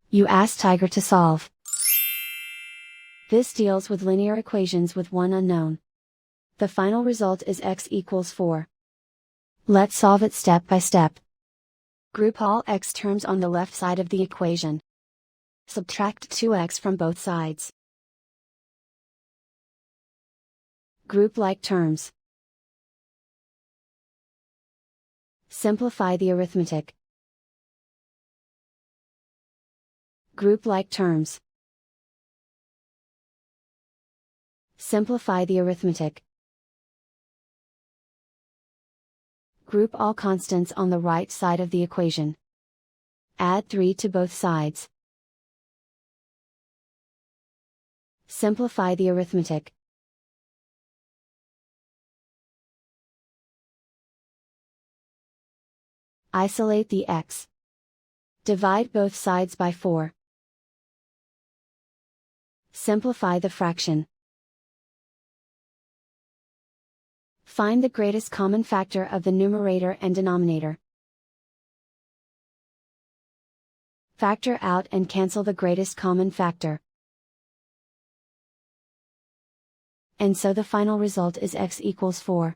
You ask Tiger to solve. This deals with linear equations with one unknown. The final result is x equals 4. Let's solve it step by step. Group all x terms on the left side of the equation. Subtract 2x from both sides. Group like terms. Simplify the arithmetic. Group like terms. Simplify the arithmetic. Group all constants on the right side of the equation. Add 3 to both sides. Simplify the arithmetic. Isolate the x. Divide both sides by 4. Simplify the fraction. Find the greatest common factor of the numerator and denominator. Factor out and cancel the greatest common factor. And so the final result is x equals 4.